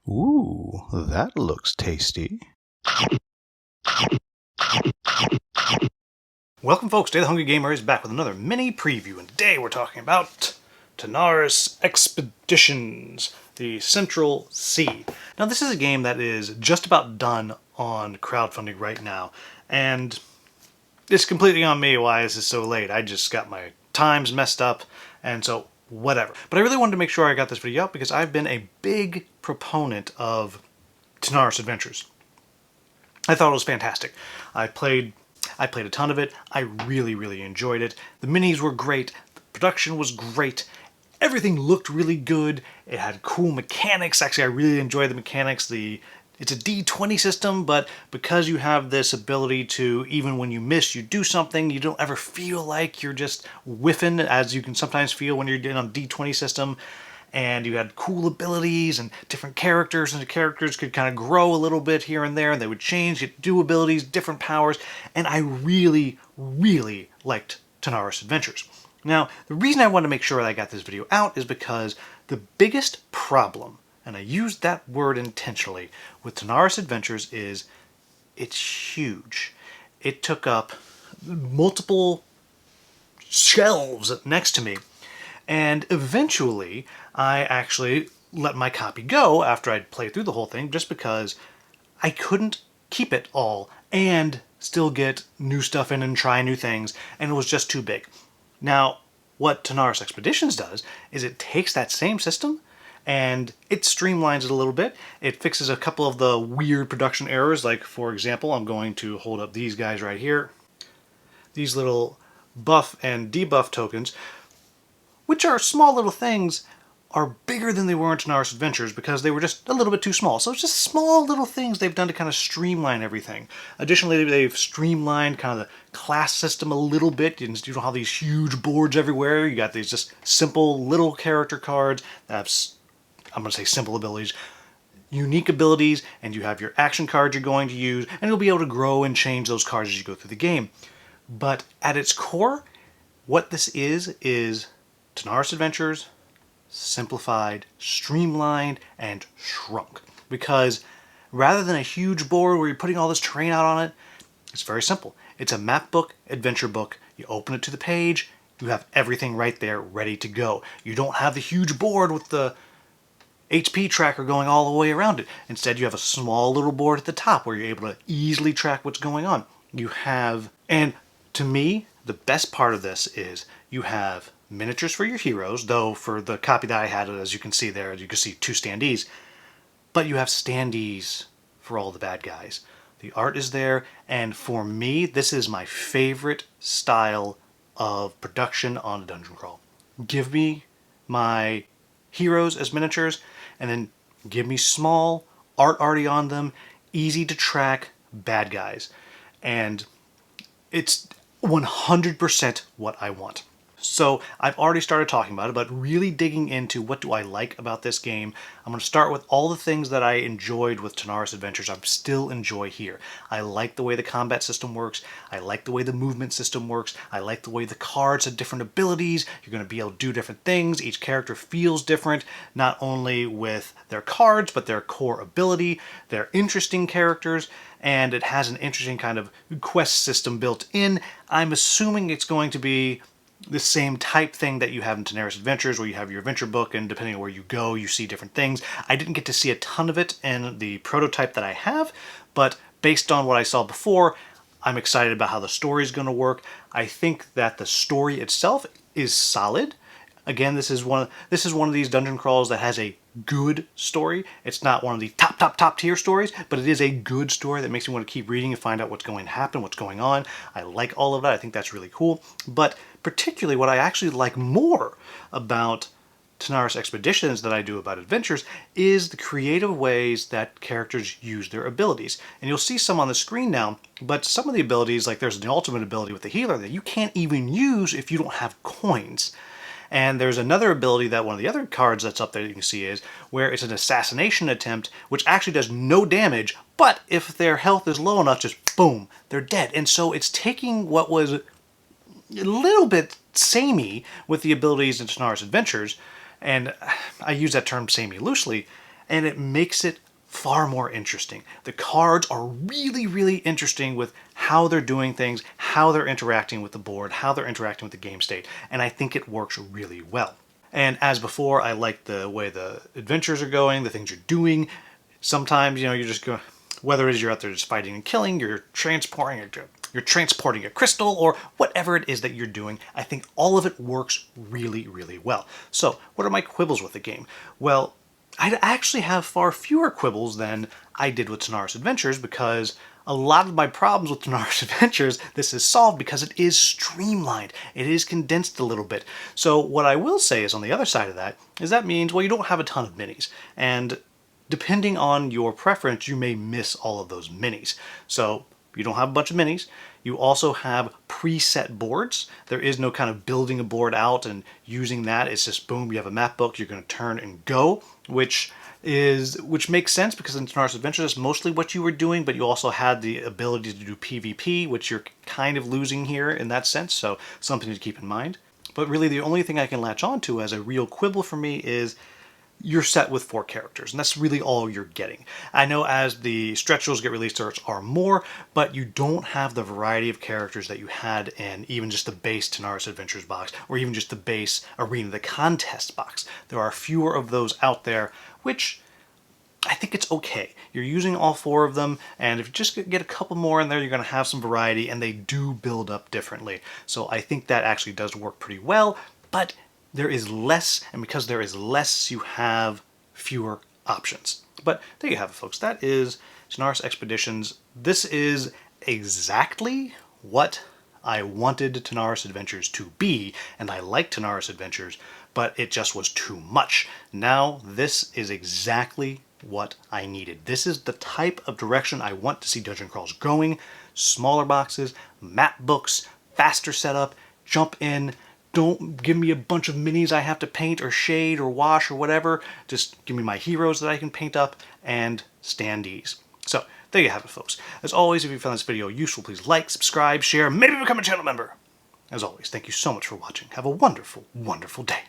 Ooh, that looks tasty. Welcome folks, Today the Hungry Gamer is back with another mini preview, and today we're talking about Tanares Expeditions, the Central Sea. Now this is a game that is just about done on crowdfunding right now, and it's completely on me why this is so late. I just got my times messed up, and so whatever. But I really wanted to make sure I got this video out because I've been a big proponent of Tanares Adventures. I thought it was fantastic. I played a ton of it. I really enjoyed it. The minis were great. The production was great. Everything looked really good. It had cool mechanics. Actually, I really enjoyed the mechanics. It's a D20 system, but because you have this ability to, even when you miss, you do something, you don't ever feel like you're just whiffing, as you can sometimes feel when you're in a D20 system. And you had cool abilities and different characters, and the characters could kind of grow a little bit here and there, and they would change, get do abilities, different powers, and I really liked Tanares Adventures. Now, the reason I wanted to make sure that I got this video out is because the biggest problem, and I used that word intentionally, with Tanares Adventures is it's huge. It took up multiple shelves next to me. And eventually, I actually let my copy go after I'd played through the whole thing, just because I couldn't keep it all and still get new stuff in and try new things, and it was just too big. Now, what Tanares Expeditions does is it takes that same system and it streamlines it a little bit. It fixes a couple of the weird production errors, like, for example, I'm going to hold up these guys right here. These little buff and debuff tokens, which are small little things, are bigger than they were in Tanares Adventures because they were just a little bit too small. So it's just small little things they've done to kind of streamline everything. Additionally, they've streamlined kind of the class system a little bit. You don't have these huge boards everywhere. You got these just simple little character cards that have, I'm going to say simple abilities, unique abilities, and you have your action cards you're going to use, and you'll be able to grow and change those cards as you go through the game. But at its core, what this is Tanares Adventures simplified, streamlined, and shrunk. Because rather than a huge board where you're putting all this terrain out on it, it's very simple. It's a map book, adventure book. You open it to the page, you have everything right there ready to go. You don't have the huge board with the HP tracker going all the way around it. Instead, you have a small little board at the top where you're able to easily track what's going on. You have, and to me, the best part of this is you have miniatures for your heroes, though for the copy that I had, as you can see there, you can see two standees, but you have standees for all the bad guys. The art is there, and for me, this is my favorite style of production on a dungeon crawl. Give me my heroes as miniatures, and then give me small, art already on them, easy to track bad guys. And it's 100% what I want. So I've already started talking about it, but really digging into what do I like about this game. I'm going to start with all the things that I enjoyed with Tanares Adventures I still enjoy here. I like the way the combat system works. I like the way the movement system works. I like the way the cards have different abilities. You're going to be able to do different things. Each character feels different, not only with their cards, but their core ability. They're interesting characters, and it has an interesting kind of quest system built in. I'm assuming it's going to be the same type thing that you have in Tanares Adventures, where you have your adventure book, and depending on where you go, you see different things. I didn't get to see a ton of it in the prototype that I have, but based on what I saw before, I'm excited about how the story is going to work. I think that the story itself is solid. Again, this is one of these dungeon crawls that has a good story. It's not one of the top tier stories, but it is a good story that makes me want to keep reading and find out what's going to happen, what's going on. I like all of that. I think that's really cool. But particularly what I actually like more about Tanares Expeditions than I do about Adventures is the creative ways that characters use their abilities. And you'll see some on the screen now, but some of the abilities, like there's an ultimate ability with the healer that you can't even use if you don't have coins. And there's another ability that one of the other cards that's up there that you can see is where it's an assassination attempt, which actually does no damage, but if their health is low enough, just boom, they're dead. And so it's taking what was a little bit samey with the abilities in Tanares Adventures, and I use that term samey loosely, and it makes it far more interesting. The cards are really, really interesting with how they're doing things, how they're interacting with the board, how they're interacting with the game state, and I think it works really well. And as before, I like the way the adventures are going, the things you're doing. Sometimes, you're just going, whether it is you're out there just fighting and killing, you're transporting a crystal, or whatever it is that you're doing, I think all of it works really, really well. So, what are my quibbles with the game? Well, I actually have far fewer quibbles than I did with Tanares Adventures, because a lot of my problems with Tanares Adventures, this is solved because it is streamlined. It is condensed a little bit. So what I will say is, on the other side of that, is that means, well, you don't have a ton of minis. And depending on your preference, you may miss all of those minis. So you don't have a bunch of minis. You also have preset boards. There is no kind of building a board out and using that. It's just boom, you have a map book, you're going to turn and go, which makes sense because in Tanares Adventures that's mostly what you were doing, but you also had the ability to do PvP, which you're kind of losing here in that sense, so something to keep in mind. But really the only thing I can latch on to as a real quibble for me is you're set with 4 characters, and that's really all you're getting. I know as the stretch rules get released, there are more, but you don't have the variety of characters that you had in even just the base Tanares Adventures box, or even just the base Arena of the Contest box. There are fewer of those out there, which I think it's okay. You're using all 4 of them, and if you just get a couple more in there, you're going to have some variety, and they do build up differently. So I think that actually does work pretty well, but there is less, and because there is less, you have fewer options. But there you have it, folks. That is Tanares Expeditions. This is exactly what I wanted Tanares Adventures to be, and I like Tanares Adventures, but it just was too much. Now, this is exactly what I needed. This is the type of direction I want to see Dungeon Crawls going. Smaller boxes, map books, faster setup, jump in. Don't give me a bunch of minis I have to paint or shade or wash or whatever. Just give me my heroes that I can paint up and standees. So, there you have it, folks. As always, if you found this video useful, please like, subscribe, share, maybe become a channel member. As always, thank you so much for watching. Have a wonderful, wonderful day.